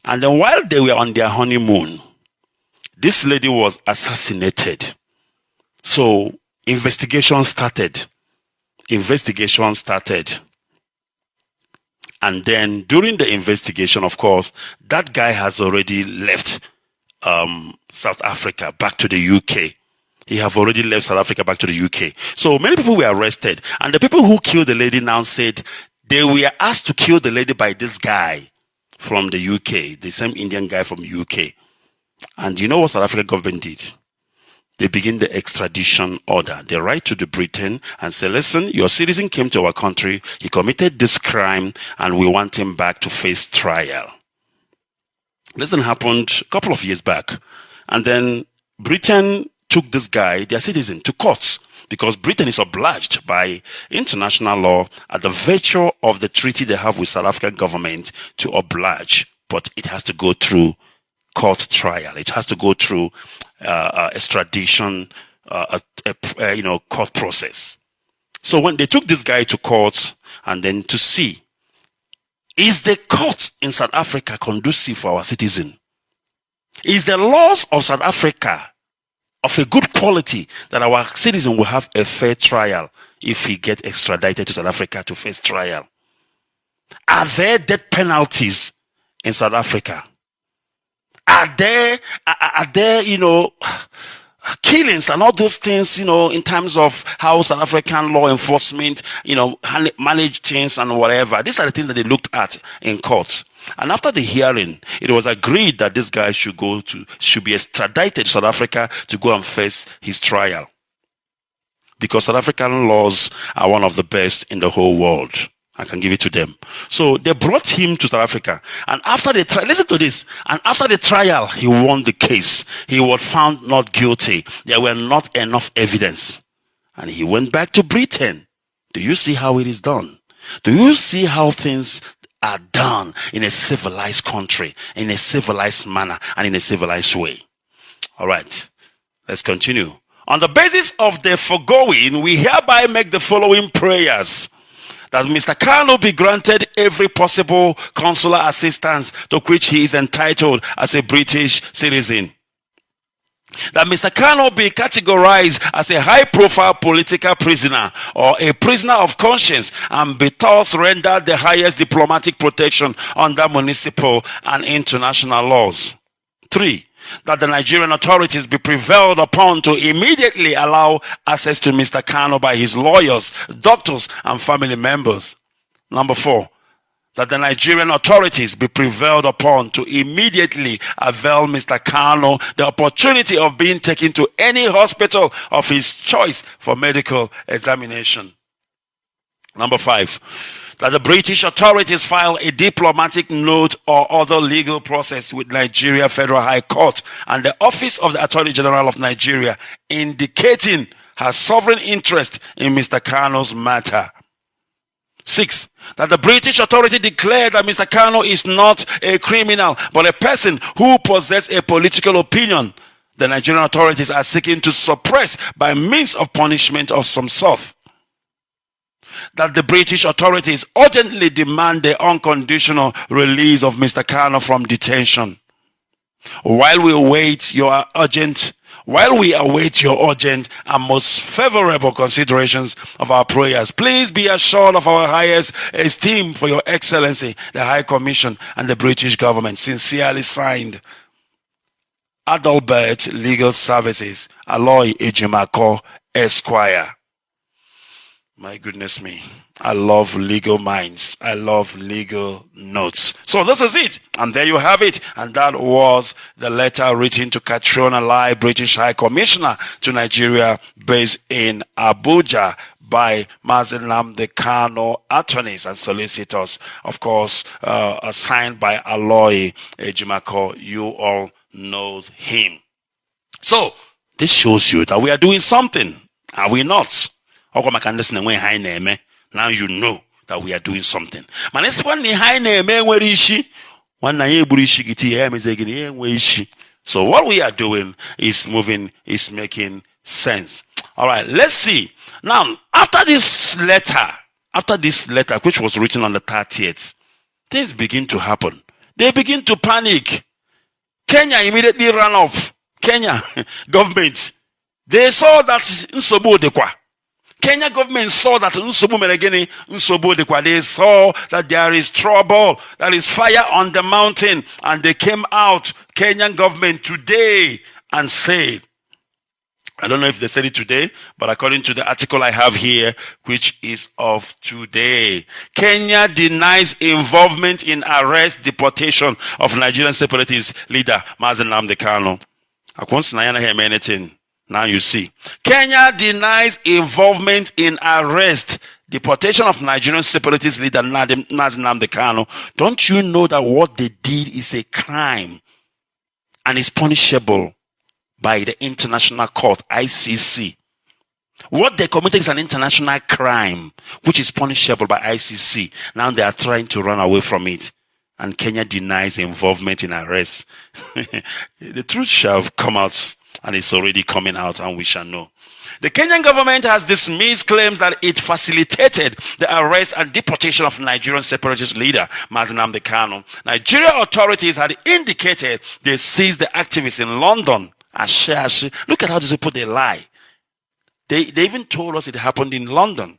And then while they were on their honeymoon, this lady was assassinated. So investigation started. And then during the investigation, of course, that guy has already left South Africa back to the UK. He have already left South Africa back to the UK. So many people were arrested. And the people who killed the lady now said they were asked to kill the lady by this guy from the UK, the same Indian guy from UK. And you know what South African government did? They begin the extradition order. They write to the Britain and say, listen, your citizen came to our country, he committed this crime, and we want him back to face trial. This happened a couple of years back. And then Britain took this guy, their citizen, to court, because Britain is obliged by international law at the virtue of the treaty they have with South African government to oblige, but it has to go through court trial. It has to go through extradition, court process. So when they took this guy to court and then to see, is the court in South Africa conducive for our citizen? Is the laws of South Africa of a good quality that our citizen will have a fair trial if he gets extradited to South Africa to face trial? Are there death penalties in South Africa? Are there, killings and all those things, in terms of how South African law enforcement, manage things and whatever? These are the things that they looked at in court. And after the hearing, it was agreed that this guy should be extradited to South Africa to go and face his trial. Because South African laws are one of the best in the whole world. I can give it to them. So they brought him to South Africa. And after the trial, listen to this. And after the trial, he won the case. He was found not guilty. There were not enough evidence. And he went back to Britain. Do you see how it is done? Do you see how things are done in a civilized country, in a civilized manner, and in a civilized way? All right. Let's continue. On the basis of the foregoing, we hereby make the following prayers. that Mr. Kanu be granted every possible consular assistance to which he is entitled as a British citizen. That Mr. Kanu be categorized as a high-profile political prisoner or a prisoner of conscience and be thus rendered the highest diplomatic protection under municipal and international laws. 3. That the Nigerian authorities be prevailed upon to immediately allow access to Mr. Kanu by his lawyers, doctors, and family members. Number 4. That the Nigerian authorities be prevailed upon to immediately avail Mr. Kanu the opportunity of being taken to any hospital of his choice for medical examination. Number 5. That the British authorities file a diplomatic note or other legal process with Nigeria Federal High Court and the Office of the Attorney General of Nigeria indicating her sovereign interest in Mr. Kanu's matter. 6. That the British authority declare that Mr. Kanu is not a criminal but a person who possesses a political opinion the Nigerian authorities are seeking to suppress by means of punishment of some sort. That the British authorities urgently demand the unconditional release of Mr. Kanu from detention. While we await your urgent and most favorable considerations of our prayers, please be assured of our highest esteem for your excellency, the High Commission and the British government. Sincerely signed, Adalbert Legal Services, Aloy Ejimako, Esquire. My goodness me. I love legal minds. I love legal notes. So this is it. And there you have it. And that was the letter written to Catriona Lai, British High Commissioner to Nigeria, based in Abuja, by Mazi Nnamdi Kanu attorneys and solicitors. Of course, signed by Aloy Ejimako. You all know him. So this shows you that we are doing something. Are we not? Now you know that we are doing something. So what we are doing is moving, is making sense. All right, let's see. Now, after this letter, which was written on the 30th, things begin to happen. They begin to panic. Kenya immediately ran off. Kenya government, they saw that Nsobu Dekwa. Kenya government saw that they saw that there is trouble, there is fire on the mountain, and they came out, Kenyan government, today and said, I don't know if they said it today, but according to the article I have here, which is of today, Kenya denies involvement in arrest, deportation of Nigerian separatist leader Mazi Nnamdi Kanu. I can't hear anything. Now you see. Kenya denies involvement in arrest, deportation of Nigerian separatist leader Mazi Nnamdi Kanu. Don't you know that what they did is a crime and is punishable by the International Court, ICC? What they committed is an international crime which is punishable by ICC. Now they are trying to run away from it. And Kenya denies involvement in arrest. The truth shall come out. And it's already coming out, and we shall know. The Kenyan government has dismissed claims that it facilitated the arrest and deportation of Nigerian separatist leader Mazi Nnamdi Kanu. Nigerian authorities had indicated they seized the activists in London. Look at how these people, they lie. They even told us it happened in London.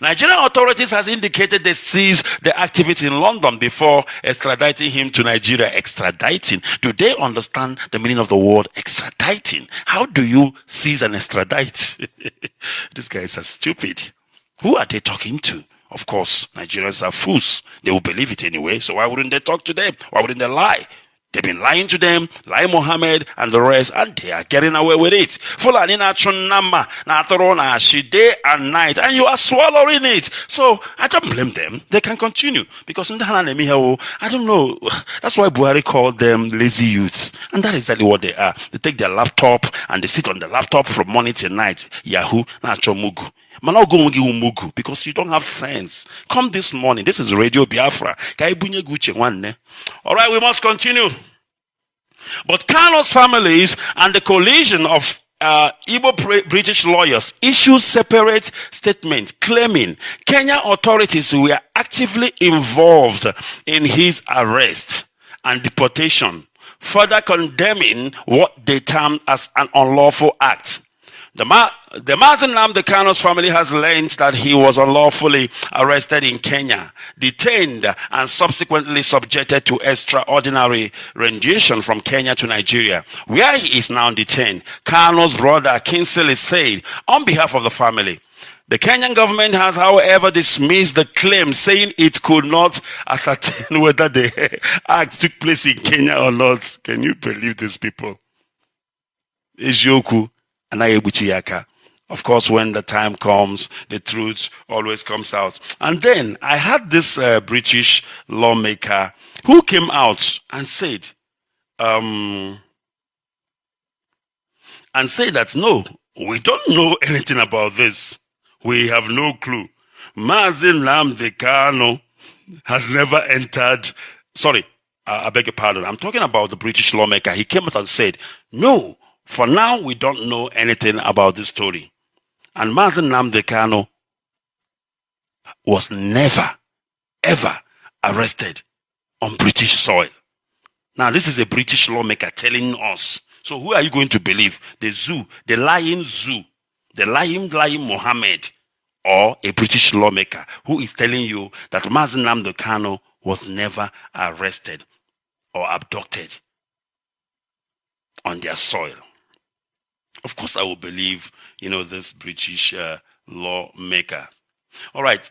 Nigerian authorities has indicated they seized the activist in London before extraditing him to Nigeria. Extraditing. Do they understand the meaning of the word extraditing? How do you seize and extradite? These guys are stupid. Who are they talking to? Of course, Nigerians are fools. They will believe it anyway. So why wouldn't they talk to them? Why wouldn't they lie? They've been lying to them, Lai Mohammed and the rest, and they are getting away with it. Fulani na chunama na atorona she day and night, and you are swallowing it. So I don't blame them. They can continue because I don't know. That's why Buhari called them lazy youths, and that is exactly what they are. They take their laptop and they sit on the laptop from morning till night. Yahoo na chomugu. Mugu because you don't have sense. Come this morning. This is Radio Biafra. All right, we must continue. But Kanu's families and the coalition of British lawyers issued separate statements claiming Kenyan authorities were actively involved in his arrest and deportation, further condemning what they termed as an unlawful act. The Mazi Nnamdi Kanu's family has learned that he was unlawfully arrested in Kenya, detained, and subsequently subjected to extraordinary rendition from Kenya to Nigeria, where he is now detained. Kanu's brother Kingsley said on behalf of the family, the Kenyan government has, however, dismissed the claim, saying it could not ascertain whether the act took place in Kenya or not. Can you believe these people? Ejoku. Of course, when the time comes, the truth always comes out. And then I had this British lawmaker who came out and said, that no, we don't know anything about this. We have no clue. Mazi Nnamdi Kanu has never entered. Sorry, I beg your pardon. I'm talking about the British lawmaker. He came out and said, no. For now, we don't know anything about this story. And Mazi Nnamdi Kanu was never, ever arrested on British soil. Now, this is a British lawmaker telling us. So who are you going to believe? The zoo, the lying Mohammed, or a British lawmaker who is telling you that Mazi Nnamdi Kanu was never arrested or abducted on their soil? Of course, I will believe, this British lawmaker. All right,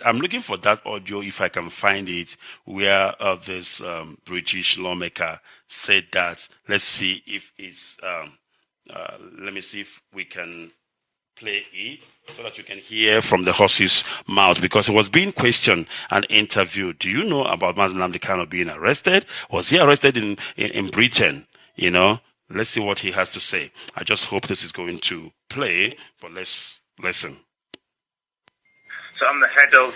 I'm looking for that audio if I can find it, where this British lawmaker said that. Let's see if it's, let me see if we can play it so that you can hear from the horse's mouth, because he was being questioned and interviewed. Do you know about Mazi Nnamdi Kanu being arrested? Was he arrested in Britain? Let's see what he has to say. I just hope this is going to play, but let's listen. So I'm the head of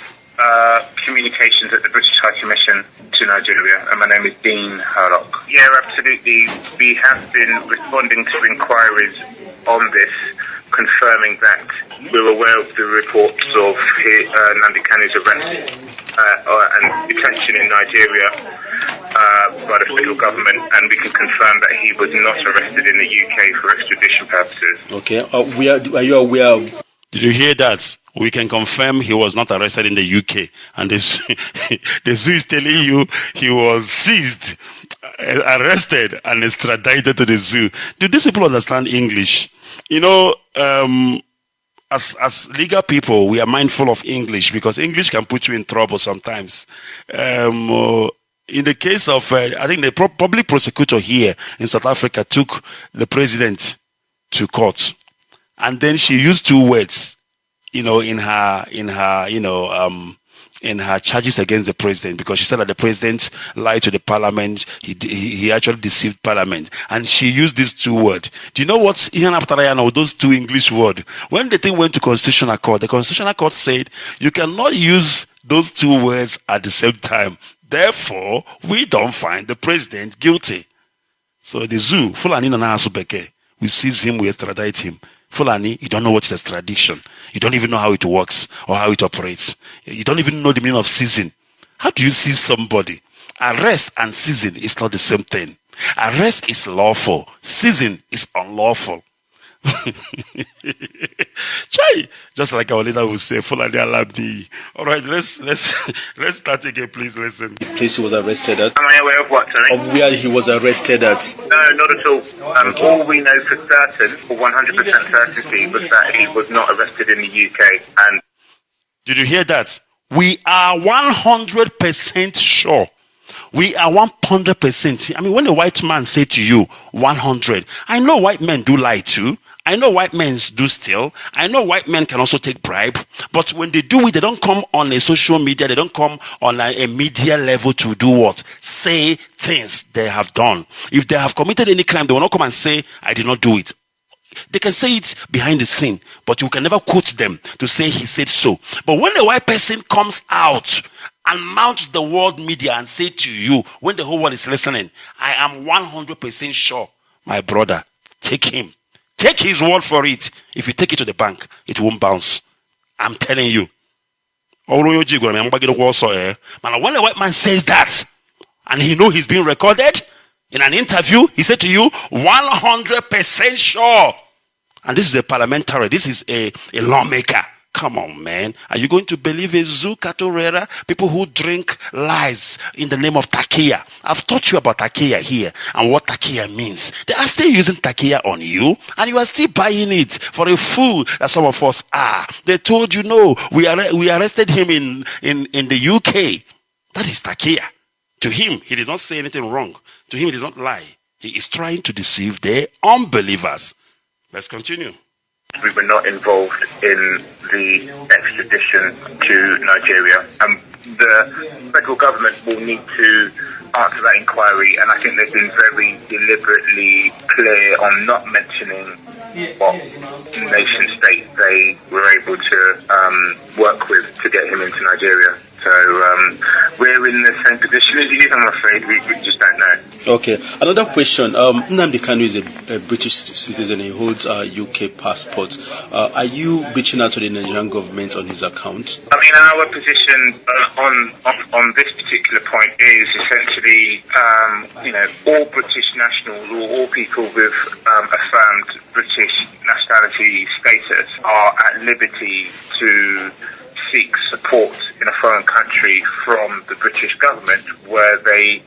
communications at the British High Commission to Nigeria, and my name is Dean Harlock. Yeah, absolutely. We have been responding to inquiries on this, confirming that we're aware of the reports of Nnamdi Kanu's arrest and detention in Nigeria by the federal government, and we can confirm that he was not arrested in the UK for extradition purposes. Okay, are you aware of? Did you hear that? We can confirm he was not arrested in the UK, and the zoo is telling you he was seized, arrested, and extradited to the zoo. Do these people understand English? As legal people, we are mindful of English because English can put you in trouble sometimes. In the case of, I think the public prosecutor here in South Africa took the president to court, and then she used two words, in her charges against the president, because she said that the president lied to the parliament. He actually deceived parliament, and she used these two words. Do you know what's in after those two English words? When the thing went to Constitutional Court, the Constitutional Court said you cannot use those two words at the same time. Therefore, we don't find the president guilty. So the zoo, Fulani Nana Asubeke, we seize him, we extradite him. Fulani, you don't know what is extradition. You don't even know how it works or how it operates. You don't even know the meaning of seizing. How do you seize somebody? Arrest and seizing is not the same thing. Arrest is lawful. Seizing is unlawful. Chai, just like our leader would say, Fulani Alabi. All right, let's start again, please. Listen. Place he was arrested at. Am I aware of what, sorry? Of where he was arrested at. No, not at all. All we know for certain, for 100% certainty, was that he was not arrested in the UK. And did you hear that? We are 100% sure. We are 100%. I mean, when a white man say to you 100, I know white men do lie too. I know white men do steal. I know white men can also take bribe. But when they do it, they don't come on a social media. They don't come on a media level to do what? Say things they have done. If they have committed any crime, they will not come and say, I did not do it. They can say it behind the scene, but you can never quote them to say he said so. But when a white person comes out and mounts the world media and say to you, when the whole world is listening, I am 100% sure, my brother, take him. Take his word for it. If you take it to the bank, it won't bounce. I'm telling you. Man, when a white man says that, and he know he's being recorded in an interview, he said to you, 100% sure. And this is a parliamentary, this is a lawmaker. Come on, man. Are you going to believe a zoo catorera? People who drink lies in the name of takia. I've taught you about takia here and what takia means. They are still using takia on you, and you are still buying it for a fool that some of us are. They told you, no, we arrested him in the UK. That is takia. To him, he did not say anything wrong. To him, he did not lie. He is trying to deceive the unbelievers. Let's continue. We were not involved in the extradition to Nigeria, and the federal government will need to answer that inquiry, and I think they've been very deliberately clear on not mentioning what nation state they were able to work with to get him into Nigeria. So we're in the same position as he is, I'm afraid. We just don't know. Okay. Another question. Nnamdi Kanu is a British citizen. He holds a UK passport. Are you reaching out to the Nigerian government on his account? I mean, our position on this particular point is essentially, all British nationals or all people with affirmed British nationality status are at liberty to seek support in a foreign country from the British government where they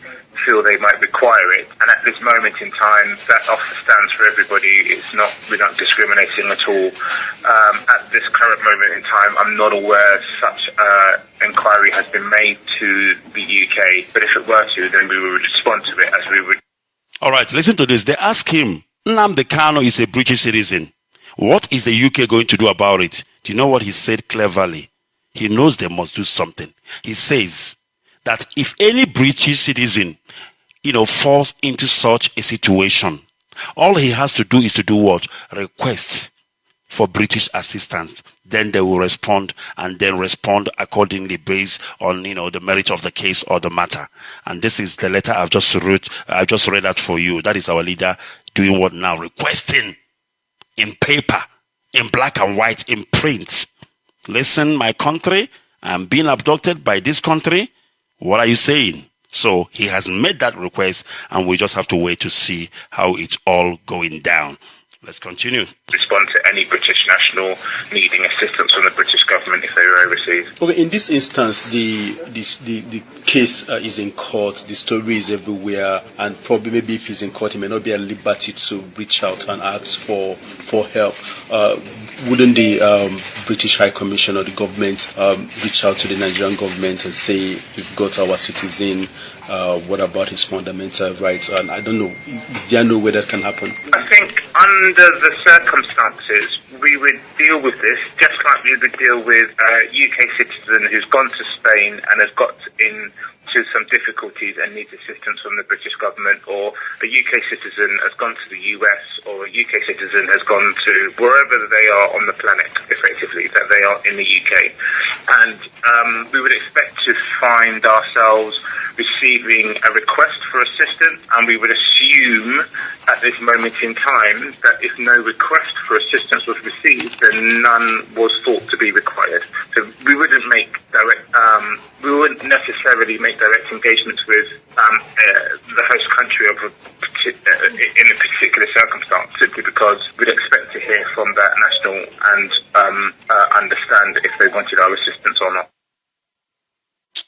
feel they might require it. And at this moment in time, that offer stands for everybody. We're not discriminating at all. At this current moment in time, I'm not aware such inquiry has been made to the UK. But if it were to, then we would respond to it as we would. All right, listen to this. They ask him, Nnamdi Kanu is a British citizen. What is the UK going to do about it? Do you know what he said cleverly? He knows they must do something. He says that if any British citizen, falls into such a situation, all he has to do is to do what? Request for British assistance. Then they will respond, and then respond accordingly based on, the merit of the case or the matter. And this is the letter I've just wrote. I just read that for you. That is our leader doing what now? Requesting in paper, in black and white, in print. Listen, my country, I'm being abducted by this country. What are you saying? So he has made that request, and we just have to wait to see how it's all going down. Let's continue. Respond to any British national needing assistance from the British government if they were overseas. Okay, in this instance, the case is in court, the story is everywhere, and probably maybe if he's in court, he may not be at liberty to reach out and ask for help. Wouldn't the British High Commission or the government reach out to the Nigerian government and say, we've got our citizen, what about his fundamental rights? And I don't know, do you know where that can happen? I think under the circumstances, we would deal with this just like we would deal with a UK citizen who's gone to Spain and has got into some difficulties and needs assistance from the British government, or a UK citizen has gone to the US, or a UK citizen has gone to wherever they are on the planet, effectively, that they are in the UK. And we would expect to find ourselves receiving a request for assistance, and we would assume at this moment in time that if no request for assistance was received, then none was thought to be required. So we wouldn't necessarily make direct engagements with the host country of in a particular circumstance, simply because we'd expect to hear from that national and understand if they wanted our assistance or not.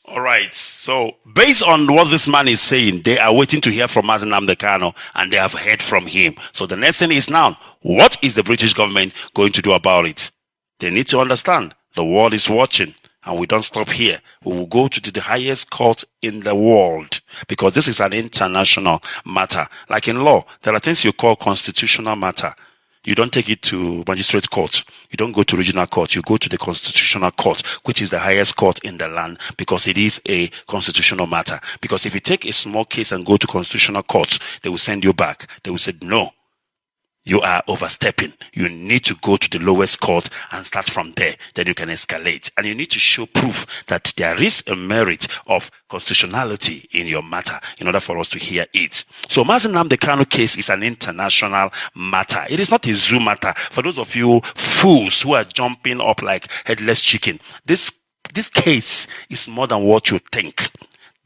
All right. So, based on what this man is saying, they are waiting to hear from Mazi Nnamdi Kanu, and they have heard from him. So, the next thing is now, what is the British government going to do about it? They need to understand the world is watching, and we don't stop here. We will go to the highest court in the world, because this is an international matter. Like in law, there are things you call constitutional matter. You don't take it to magistrate court. You don't go to regional court. You go to the constitutional court, which is the highest court in the land, because it is a constitutional matter. Because if you take a small case and go to constitutional court, they will send you back. They will say, no, you are overstepping. You need to go to the lowest court and start from there. Then you can escalate. And you need to show proof that there is a merit of constitutionality in your matter in order for us to hear it. So Mazi Nnamdi Kanu case is an international matter. It is not a zoo matter. For those of you fools who are jumping up like headless chicken, this case is more than what you think.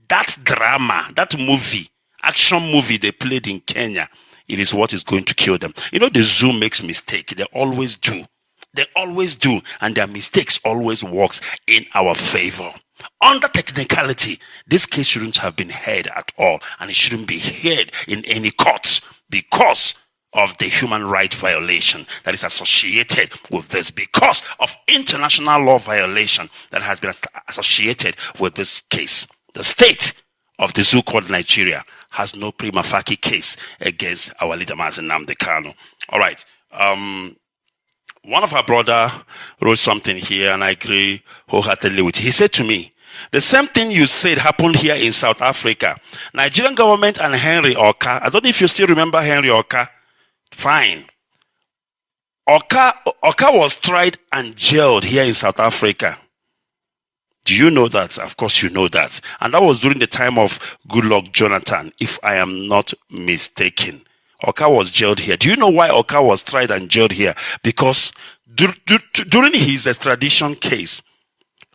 That drama, that movie, action movie they played in Kenya, it is what is going to kill them. You know, the zoo makes mistakes. They always do. They always do. And their mistakes always works in our favor. Under technicality, this case shouldn't have been heard at all. And it shouldn't be heard in any court because of the human rights violation that is associated with this. Because of international law violation that has been associated with this case. The state of the zoo called Nigeria has no prima facie case against our leader Mazi Nnamdi Kanu. All right. One of our brother wrote something here, and I agree wholeheartedly with it. He said to me, the same thing you said happened here in South Africa. Nigerian government and Henry Oka. I don't know if you still remember Henry Oka. Fine. Oka was tried and jailed here in South Africa. Do you know that? Of course you know that. And that was during the time of Goodluck Jonathan, if I am not mistaken. Oka was jailed here. Do you know why Oka was tried and jailed here? Because during his extradition case,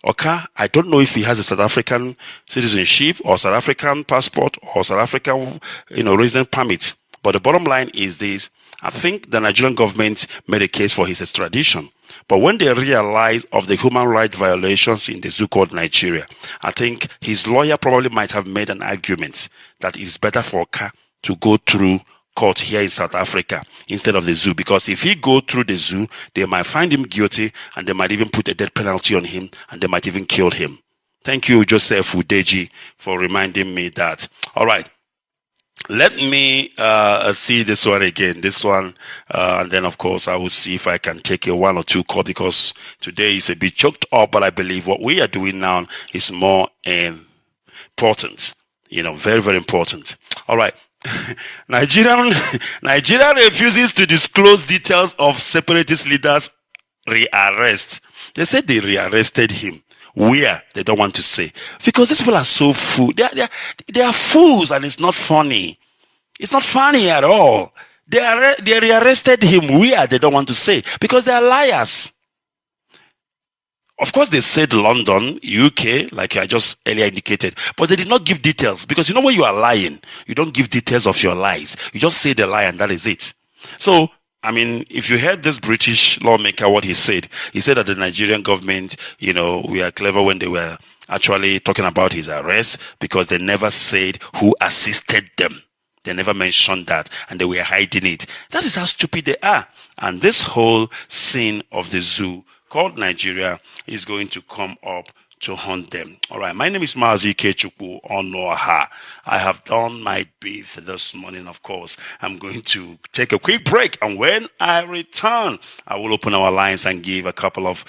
Oka, I don't know if he has a South African citizenship or South African passport or South African, resident permit. But the bottom line is this. I think the Nigerian government made a case for his extradition. But when they realized of the human rights violations in the zoo called Nigeria, I think his lawyer probably might have made an argument that it's better for Oka to go through court here in South Africa instead of the zoo. Because if he go through the zoo, they might find him guilty and they might even put a death penalty on him and they might even kill him. Thank you, Joseph Udeji, for reminding me that. All right. Let me see this one again. This one, and then of course I will see if I can take a one or two call because today is a bit choked up. But I believe what we are doing now is more important. Very, very important. All right. Nigeria refuses to disclose details of separatist leaders' rearrest. They said they rearrested him. Where? They don't want to say. Because these people are so fool. They are fools and it's not funny. It's not funny at all. They rearrested him. Where? They don't want to say. Because they are liars. Of course, they said London, UK, like I just earlier indicated. But they did not give details. Because when you are lying, you don't give details of your lies. You just say the lie and that is it. So, if you heard this British lawmaker, what he said that the Nigerian government, we are clever when they were actually talking about his arrest because they never said who assisted them. They never mentioned that and they were hiding it. That is how stupid they are. And this whole scene of the zoo called Nigeria is going to come up to haunt them. All right. My name is Mazi Onoha. I have done my brief this morning, of course. I'm going to take a quick break. And when I return, I will open our lines and give a couple of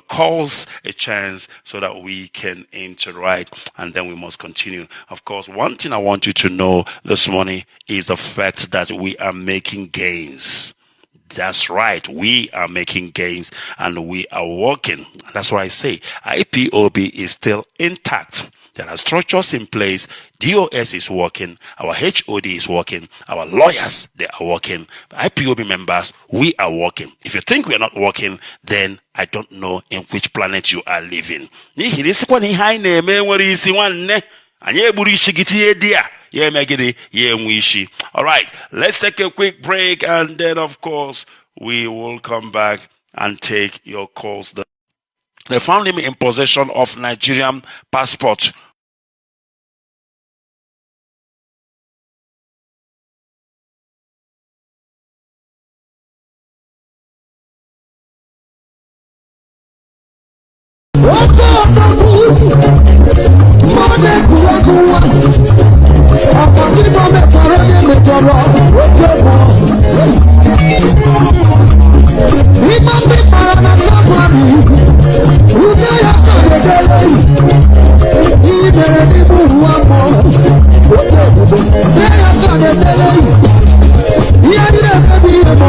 calls a chance so that we can interact and then we must continue. Of course, one thing I want you to know this morning is the fact that we are making gains. That's right. We are making gains and we are working. That's why I say IPOB is still intact. There are structures in place. DOS is working. Our HOD is working. Our lawyers, they are working. IPOB members, we are working. If you think we are not working, then I don't know in which planet you are living. All right, let's take a quick break and then of course we will come back and take your calls. They found him in possession of Nigerian passport. Yeah,